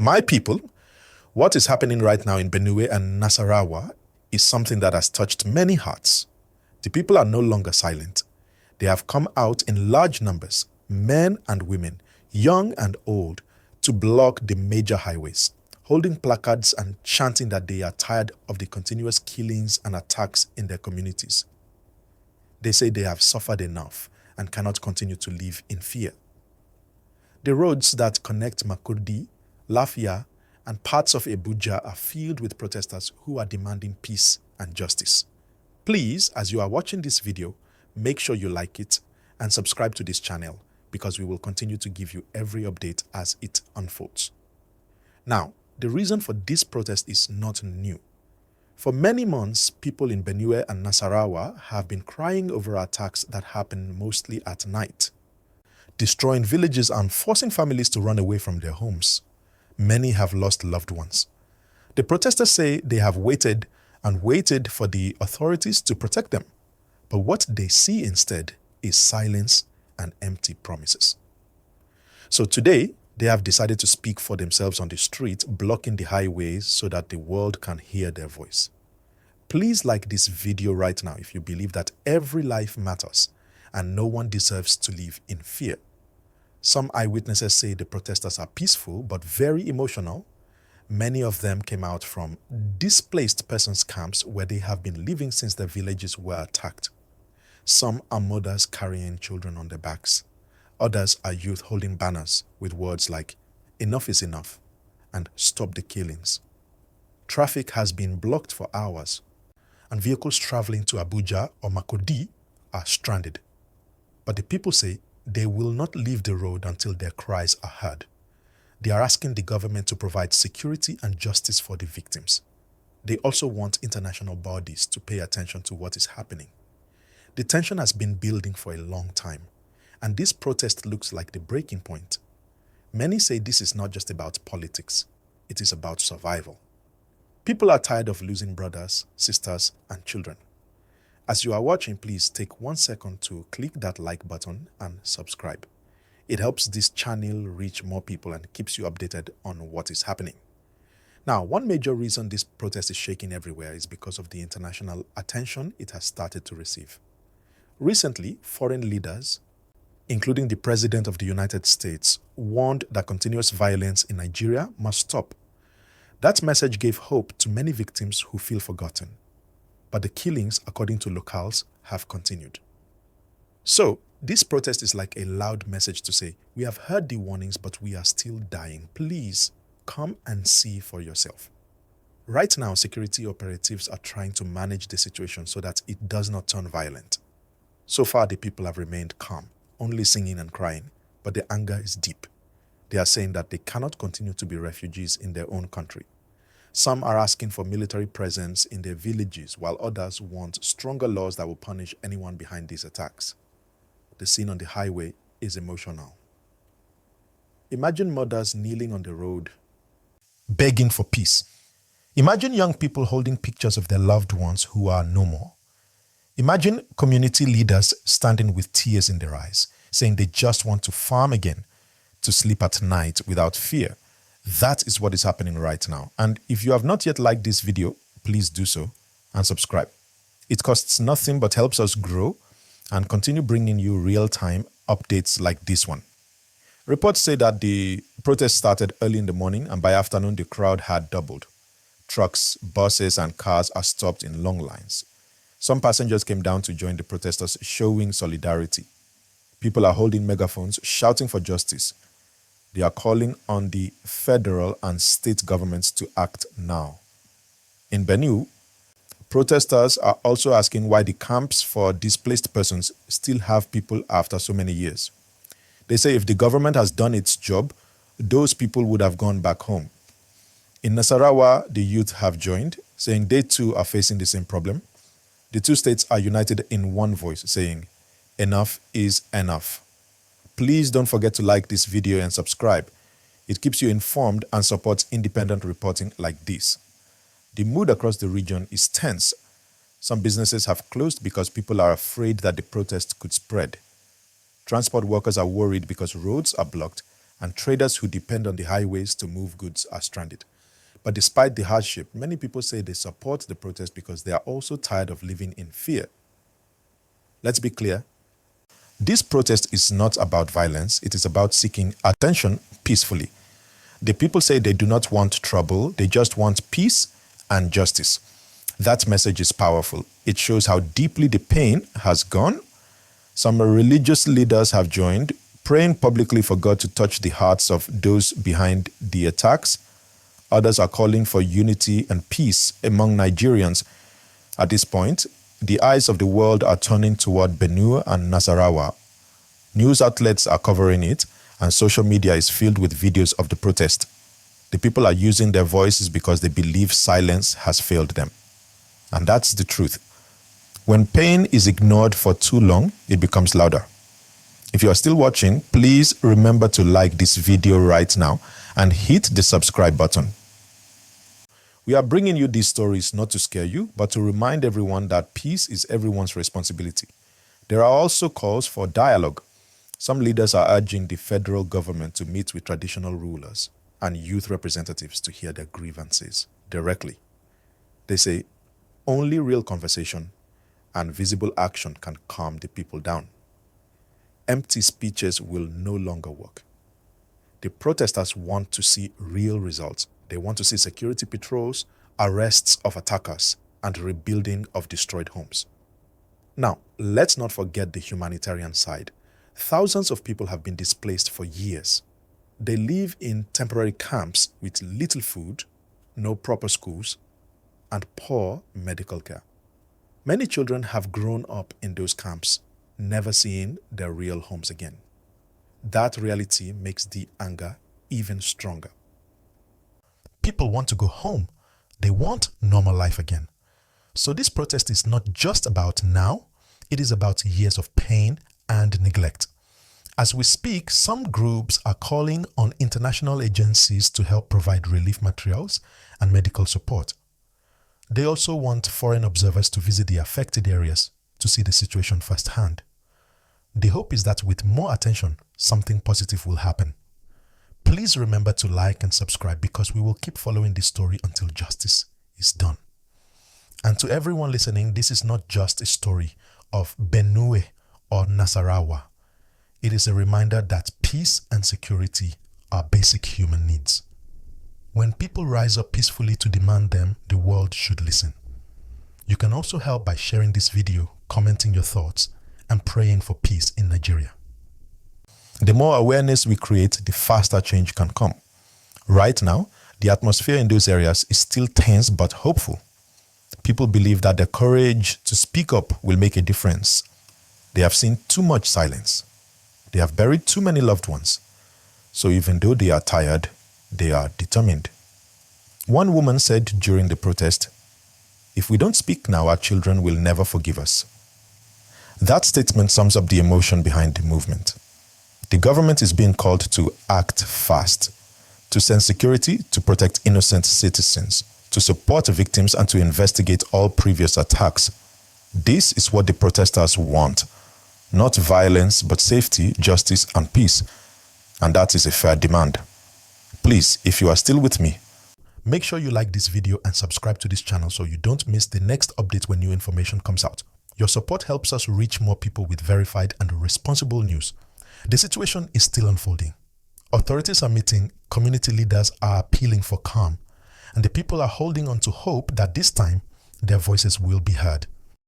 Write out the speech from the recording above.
My people, what is happening right now in Benue and Nasarawa is something that has touched many hearts. The people are no longer silent. They have come out in large numbers, men and women, young and old, to block the major highways, holding placards and chanting that they are tired of the continuous killings and attacks in their communities. They say they have suffered enough and cannot continue to live in fear. The roads that connect Makurdi, Lafia, and parts of Abuja are filled with protesters who are demanding peace and justice. Please, as you are watching this video, make sure you like it and subscribe to this channel because we will continue to give you every update as it unfolds. Now, the reason for this protest is not new. For many months, people in Benue and Nasarawa have been crying over attacks that happen mostly at night, destroying villages and forcing families to run away from their homes. Many have lost loved ones. The protesters say they have waited and waited for the authorities to protect them. But what they see instead is silence and empty promises. So today, they have decided to speak for themselves on the street, blocking the highways so that the world can hear their voice. Please like this video right now if you believe that every life matters and no one deserves to live in fear. Some eyewitnesses say the protesters are peaceful but very emotional. Many of them came out from displaced persons camps where they have been living since their villages were attacked. Some are mothers carrying children on their backs. Others are youth holding banners with words like, "Enough is enough," and "Stop the killings." Traffic has been blocked for hours, and vehicles traveling to Abuja or Makurdi are stranded. But the people say they will not leave the road until their cries are heard. They are asking the government to provide security and justice for the victims. They also want international bodies to pay attention to what is happening. The tension has been building for a long time, and this protest looks like the breaking point. Many say this is not just about politics, it is about survival. People are tired of losing brothers, sisters, and children. As you are watching, please take 1 second to click that like button and subscribe. It helps this channel reach more people and keeps you updated on what is happening. Now, one major reason this protest is shaking everywhere is because of the international attention it has started to receive. Recently, foreign leaders, including the President of the United States, warned that continuous violence in Nigeria must stop. That message gave hope to many victims who feel forgotten. But the killings, according to locals, have continued. So, this protest is like a loud message to say, we have heard the warnings, but we are still dying. Please, come and see for yourself. Right now, security operatives are trying to manage the situation so that it does not turn violent. So far, the people have remained calm, only singing and crying, but the anger is deep. They are saying that they cannot continue to be refugees in their own country. Some are asking for military presence in their villages, while others want stronger laws that will punish anyone behind these attacks. The scene on the highway is emotional. Imagine mothers kneeling on the road, begging for peace. Imagine young people holding pictures of their loved ones who are no more. Imagine community leaders standing with tears in their eyes, saying they just want to farm again, to sleep at night without fear. That is what is happening right now. And if you have not yet liked this video, please do so and subscribe. It costs nothing but helps us grow and continue bringing you real-time updates like this one. Reports say that the protest started early in the morning and by afternoon the crowd had doubled. Trucks, buses and cars are stopped in long lines. Some passengers came down to join the protesters, showing solidarity. People are holding megaphones, shouting for justice. They are calling on the federal and state governments to act now. In Benue, protesters are also asking why the camps for displaced persons still have people after so many years. They say if the government has done its job, those people would have gone back home. In Nasarawa, the youth have joined, saying they too are facing the same problem. The two states are united in one voice, saying, "Enough is enough." Please don't forget to like this video and subscribe. It keeps you informed and supports independent reporting like this. The mood across the region is tense. Some businesses have closed because people are afraid that the protest could spread. Transport workers are worried because roads are blocked and traders who depend on the highways to move goods are stranded. But despite the hardship, many people say they support the protest because they are also tired of living in fear. Let's be clear. This protest is not about violence. It is about seeking attention peacefully. The people say they do not want trouble. They just want peace and justice. That message is powerful. It shows how deeply the pain has gone. Some religious leaders have joined, praying publicly for God to touch the hearts of those behind the attacks. Others are calling for unity and peace among Nigerians. At this point, the eyes of the world are turning toward Benue and Nasarawa. News outlets are covering it, and social media is filled with videos of the protest. The people are using their voices because they believe silence has failed them. And that's the truth. When pain is ignored for too long, it becomes louder. If you are still watching, please remember to like this video right now and hit the subscribe button. We are bringing you these stories not to scare you, but to remind everyone that peace is everyone's responsibility. There are also calls for dialogue. Some leaders are urging the federal government to meet with traditional rulers and youth representatives to hear their grievances directly. They say only real conversation and visible action can calm the people down. Empty speeches will no longer work. The protesters want to see real results. They want to see security patrols, arrests of attackers, and rebuilding of destroyed homes. Now, let's not forget the humanitarian side. Thousands of people have been displaced for years. They live in temporary camps with little food, no proper schools, and poor medical care. Many children have grown up in those camps, never seeing their real homes again. That reality makes the anger even stronger. People want to go home. They want normal life again. So this protest is not just about now, it is about years of pain and neglect. As we speak, some groups are calling on international agencies to help provide relief materials and medical support. They also want foreign observers to visit the affected areas to see the situation firsthand. The hope is that with more attention, something positive will happen. Please remember to like and subscribe because we will keep following this story until justice is done. And to everyone listening, this is not just a story of Benue or Nasarawa. It is a reminder that peace and security are basic human needs. When people rise up peacefully to demand them, the world should listen. You can also help by sharing this video, commenting your thoughts, and praying for peace in Nigeria. The more awareness we create, the faster change can come. Right now, the atmosphere in those areas is still tense but hopeful. People believe that their courage to speak up will make a difference. They have seen too much silence. They have buried too many loved ones. So even though they are tired, they are determined. One woman said during the protest, "If we don't speak now, our children will never forgive us." That statement sums up the emotion behind the movement. The government is being called to act fast, to send security, to protect innocent citizens, to support victims, and to investigate all previous attacks. This is what the protesters want. Not violence, but safety, justice, and peace. And that is a fair demand. Please, if you are still with me, make sure you like this video and subscribe to this channel so you don't miss the next update when new information comes out. Your support helps us reach more people with verified and responsible news. The situation is still unfolding. Authorities are meeting, community leaders are appealing for calm, and the people are holding on to hope that this time their voices will be heard.